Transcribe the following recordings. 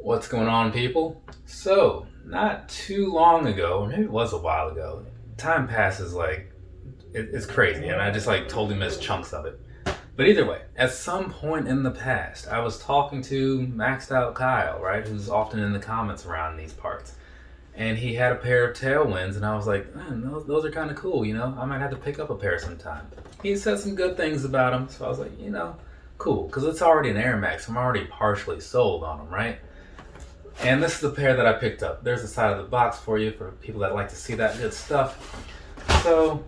What's going on, people? So, not too long ago, or maybe it was a while ago, time passes like it's crazy, and I just like totally missed chunks of it. But either way, at some point in the past, I was talking to Maxed Out Kyle, right, who's often in the comments around these parts, and he had a pair of tailwinds, and I was like, man, those are kind of cool, I might have to pick up a pair sometime. He said some good things about them, so I was like, cool, because it's already an Air Max, I'm already partially sold on them, right? And this is the pair that I picked up. There's the side of the box for you for people that like to see that good stuff. So,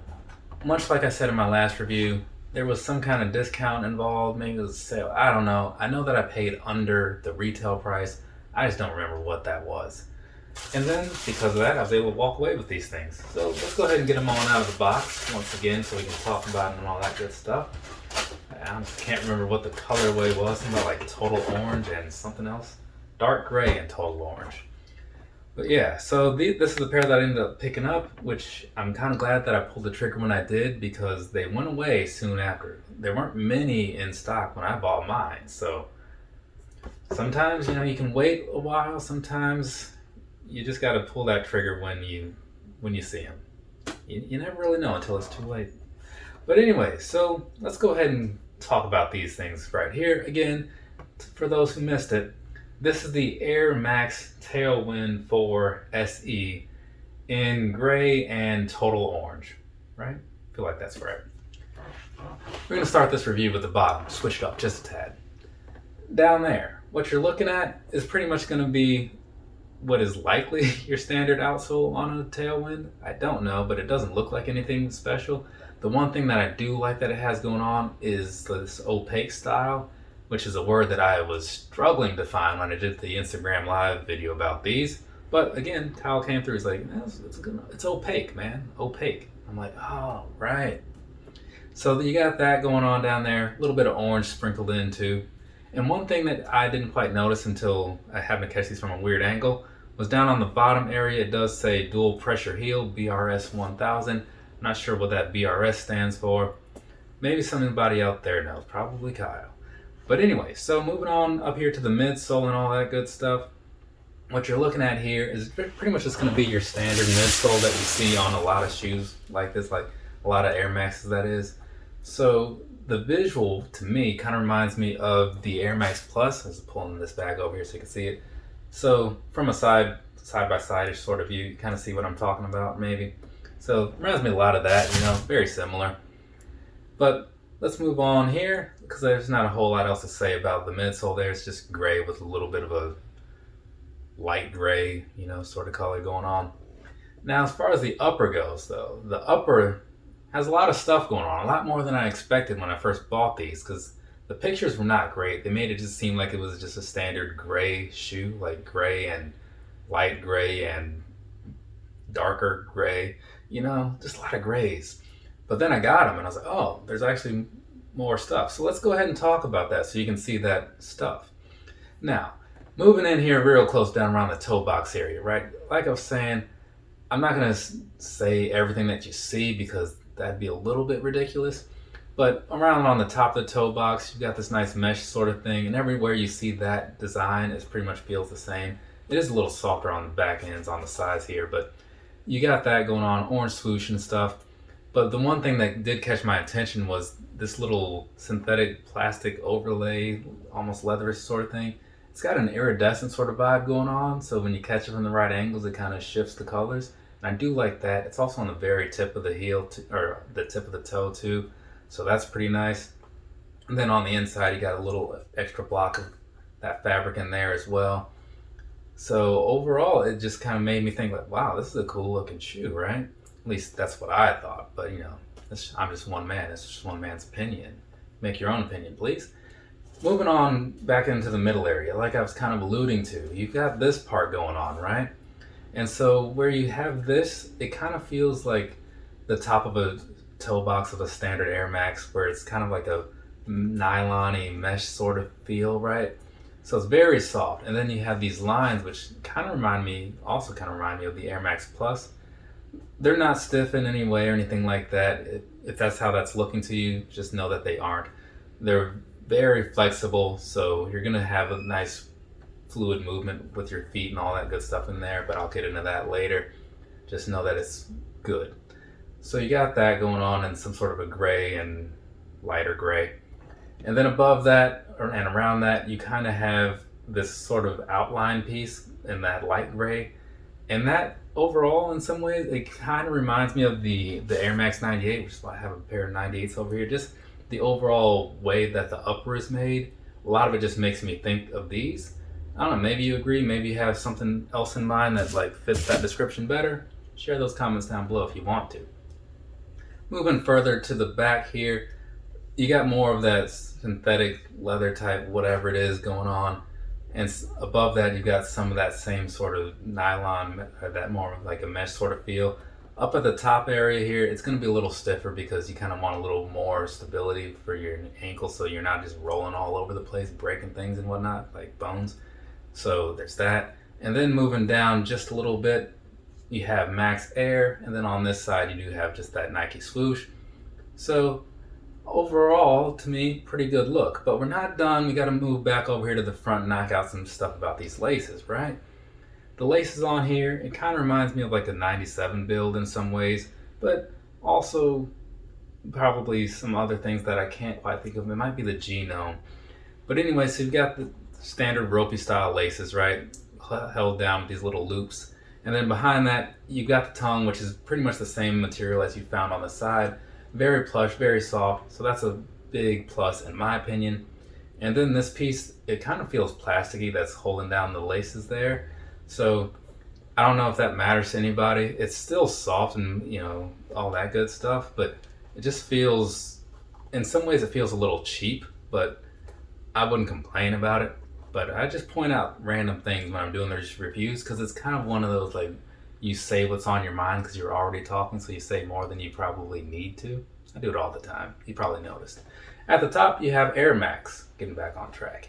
much like I said in my last review, there was some kind of discount involved. Maybe it was a sale. I don't know. I know that I paid under the retail price. I just don't remember what that was. And then, because of that, I was able to walk away with these things. So let's go ahead and get them on out of the box once again so we can talk about them and all that good stuff. I honestly can't remember what the colorway was. Something about like total orange and something else. Dark gray and total orange. But yeah, so this is the pair that I ended up picking up, which I'm kind of glad that I pulled the trigger when I did because they went away soon after. There weren't many in stock when I bought mine, so sometimes you can wait a while. Sometimes you just got to pull that trigger when you see them. You never really know until it's too late. But anyway, so let's go ahead and talk about these things right here again. For those who missed it, this is the Air Max Tailwind 4 SE in gray and total orange, right? I feel like that's right. We're going to start this review with the bottom, switch it up just a tad. Down there, what you're looking at is pretty much going to be what is likely your standard outsole on a Tailwind. I don't know, but it doesn't look like anything special. The one thing that I do like that it has going on is this opaque style, which is a word that I was struggling to find when I did the Instagram live video about these. But again, Kyle came through, he's like, it's opaque, man, opaque. I'm like, oh, right. So you got that going on down there, a little bit of orange sprinkled in too. And one thing that I didn't quite notice until I happened to catch these from a weird angle was down on the bottom area, it does say dual pressure heel, BRS 1000. I'm not sure what that BRS stands for. Maybe somebody out there knows, probably Kyle. But anyway, so moving on up here to the midsole and all that good stuff, what you're looking at here is pretty much just going to be your standard midsole that you see on a lot of shoes like this, like a lot of Air Maxes that is. So the visual to me kind of reminds me of the Air Max Plus. I'm just pulling this bag over here so you can see it. So from a side by side-ish sort of view, you kind of see what I'm talking about maybe. So it reminds me a lot of that, very similar. But let's move on here because there's not a whole lot else to say about the midsole there. It's just gray with a little bit of a light gray, sort of color going on. Now, as far as the upper goes, though, the upper has a lot of stuff going on, a lot more than I expected when I first bought these because the pictures were not great. They made it just seem like it was just a standard gray shoe, like gray and light gray and darker gray, just a lot of grays. But then I got them and I was like, oh, there's actually more stuff. So let's go ahead and talk about that so you can see that stuff. Now, moving in here real close down around the toe box area, right? Like I was saying, I'm not going to say everything that you see because that'd be a little bit ridiculous. But around on the top of the toe box, you've got this nice mesh sort of thing. And everywhere you see that design, it pretty much feels the same. It is a little softer on the back ends on the sides here, but you got that going on, orange swoosh and stuff. But the one thing that did catch my attention was this little synthetic plastic overlay, almost leatherish sort of thing. It's got an iridescent sort of vibe going on, so when you catch it from the right angles, it kind of shifts the colors. And I do like that. It's also on the very tip of the heel, or the tip of the toe too, so that's pretty nice. And then on the inside, you got a little extra block of that fabric in there as well. So overall, it just kind of made me think like, wow, this is a cool looking shoe, right? At least that's what I thought, but I'm just one man. It's just one man's opinion. Make your own opinion, please. Moving on back into the middle area, like I was kind of alluding to, you've got this part going on, right? And so where you have this, it kind of feels like the top of a toe box of a standard Air Max, where it's kind of like a nylon-y mesh sort of feel, right? So it's very soft. And then you have these lines, which kind of remind me of the Air Max Plus. They're not stiff in any way or anything like that. If that's how that's looking to you, just know that they aren't. They're very flexible, so you're going to have a nice fluid movement with your feet and all that good stuff in there, but I'll get into that later. Just know that it's good. So you got that going on in some sort of a gray and lighter gray. And then above that and around that, you kind of have this sort of outline piece in that light gray. And that overall, in some ways, it kind of reminds me of the Air Max 98, which is why I have a pair of 98s over here. Just the overall way that the upper is made. A lot of it just makes me think of these. I don't know, maybe you agree, maybe you have something else in mind that like fits that description better. Share those comments down below if you want to. Moving further to the back here, you got more of that synthetic leather type, whatever it is going on. And above that, you've got some of that same sort of nylon, that more like a mesh sort of feel. Up at the top area here, it's going to be a little stiffer because you kind of want a little more stability for your ankle so you're not just rolling all over the place, breaking things and whatnot, like bones. So there's that. And then moving down just a little bit, you have Max Air, and then on this side you do have just that Nike swoosh. So overall, to me, pretty good look. But we're not done. We got to move back over here to the front and knock out some stuff about these laces, right? The laces on here, it kind of reminds me of like a 97 build in some ways, but also probably some other things that I can't quite think of. It might be the genome. But anyway, so you've got the standard ropey style laces, right? Held down with these little loops. And then behind that, you've got the tongue, which is pretty much the same material as you found on the side. Very plush, very soft. So that's a big plus in my opinion. And then this piece, it kind of feels plasticky that's holding down the laces there. So I don't know if that matters to anybody. It's still soft and, you know, all that good stuff, but it just feels, in some ways it feels a little cheap, but I wouldn't complain about it. But I just point out random things when I'm doing these reviews because it's kind of one of those, like, you say what's on your mind because you're already talking, so you say more than you probably need to. I do it all the time. You probably noticed. At the top, you have Air Max, getting back on track.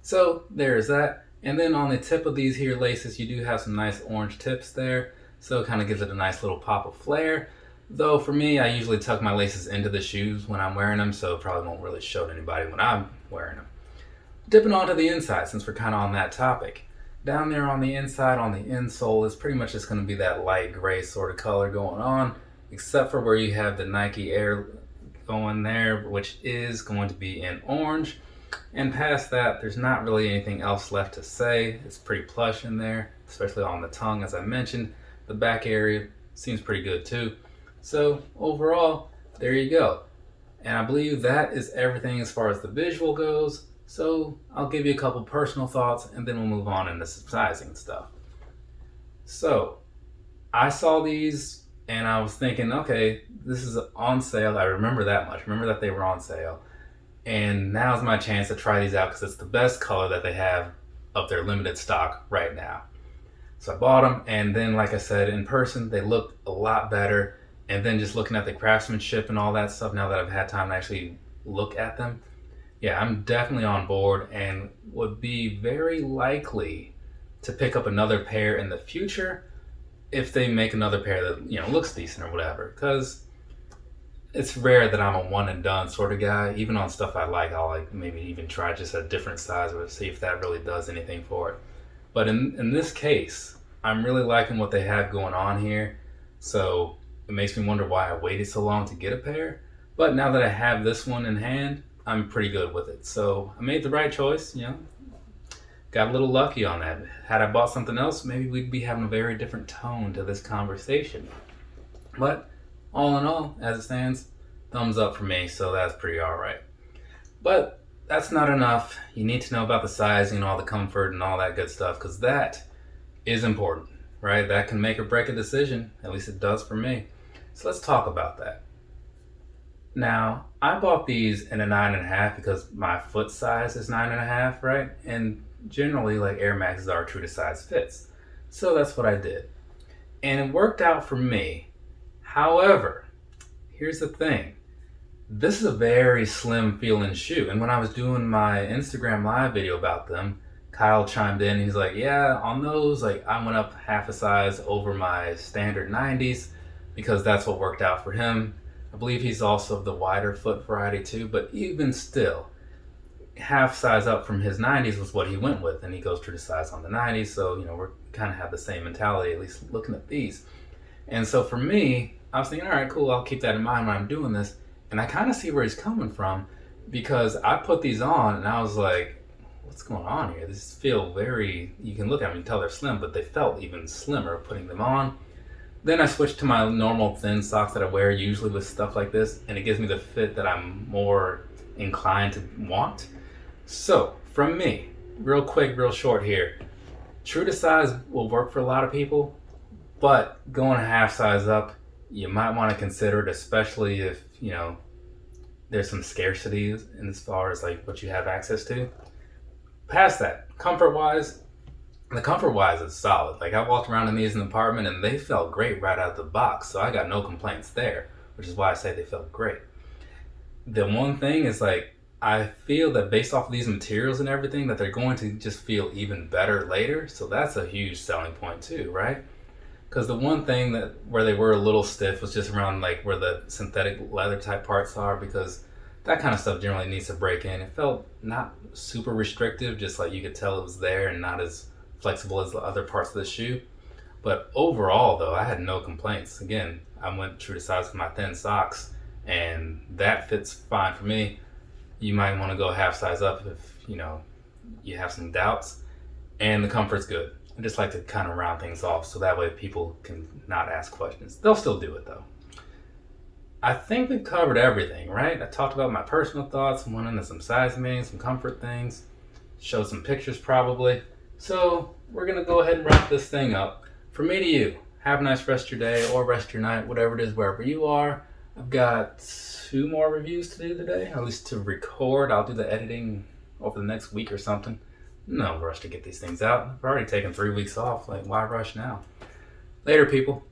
So there's that. And then on the tip of these here laces, you do have some nice orange tips there. So it kind of gives it a nice little pop of flair. Though for me, I usually tuck my laces into the shoes when I'm wearing them, so it probably won't really show to anybody when I'm wearing them. Dipping onto the inside, since we're kind of on that topic. Down there on the inside, on the insole, is pretty much just going to be that light gray sort of color going on, except for where you have the Nike Air going there, which is going to be in orange. And past that, there's not really anything else left to say. It's pretty plush in there, especially on the tongue, as I mentioned. The back area seems pretty good too. So overall, there you go. And I believe that is everything as far as the visual goes. So I'll give you a couple personal thoughts and then we'll move on into some sizing stuff. So I saw these and I was thinking, okay, this is on sale. I remember that much. Remember that they were on sale. And now's my chance to try these out because it's the best color that they have of their limited stock right now. So I bought them, and then like I said, in person, they look a lot better. And then just looking at the craftsmanship and all that stuff, now that I've had time to actually look at them, yeah, I'm definitely on board and would be very likely to pick up another pair in the future if they make another pair that, you know, looks decent or whatever. Because it's rare that I'm a one and done sort of guy. Even on stuff I like, I'll like maybe even try just a different size or see if that really does anything for it. But in this case, I'm really liking what they have going on here. So it makes me wonder why I waited so long to get a pair. But now that I have this one in hand, I'm pretty good with it. So I made the right choice, you know. Got a little lucky on that. Had I bought something else, maybe we'd be having a very different tone to this conversation. But all in all, as it stands, thumbs up for me, so that's pretty alright. But that's not enough. You need to know about the sizing and all the comfort and all that good stuff, because that is important, right? That can make or break a decision. At least it does for me. So let's talk about that. Now, I bought these in a 9.5 because my foot size is 9.5, right? And generally, like, Air Maxes are true to size fits. So that's what I did. And it worked out for me. However, here's the thing. This is a very slim feeling shoe. And when I was doing my Instagram live video about them, Kyle chimed in. He's like, yeah, on those, like, I went up half a size over my standard 90s because that's what worked out for him. I believe he's also of the wider foot variety too, but even still, half size up from his 90s was what he went with, and he goes true to size on the 90s. So we're kind of have the same mentality, at least looking at these. And so for me, I was thinking, all right, cool, I'll keep that in mind when I'm doing this. And I kind of see where he's coming from, because I put these on and I was like, what's going on here? These feel very, you can look at them and tell they're slim, but they felt even slimmer putting them on. Then I switched to my normal thin socks that I wear usually with stuff like this, and it gives me the fit that I'm more inclined to want. So from me, real quick, real short here, true to size will work for a lot of people, but going a half size up, you might want to consider it, especially if there's some scarcity in as far as like what you have access to. Past that, the comfort wise is solid. Like I walked around in these in the apartment and they felt great right out of the box, so I got no complaints there, which is why I say they felt great. The one thing is, like, I feel that based off of these materials and everything, that they're going to just feel even better later. So that's a huge selling point too, right? Because the one thing that where they were a little stiff was just around like where the synthetic leather type parts are, because that kind of stuff generally needs to break in. It felt not super restrictive, just like you could tell it was there and not as flexible as the other parts of the shoe. But overall though, I had no complaints. Again, I went true to size with my thin socks, and that fits fine for me. You might want to go half size up if you have some doubts, and the comfort's good. I just like to kind of round things off so that way people can not ask questions. They'll still do it though. I think we've covered everything, right? I talked about my personal thoughts, went into some sizing, some comfort things, showed some pictures probably. So we're gonna go ahead and wrap this thing up. From me to you, have a nice rest of your day or rest of your night, whatever it is, wherever you are. I've got 2 more reviews to do today, at least to record. I'll do the editing over the next week or something. No rush to get these things out. I've already taken 3 weeks off. Like, why rush now? Later, people.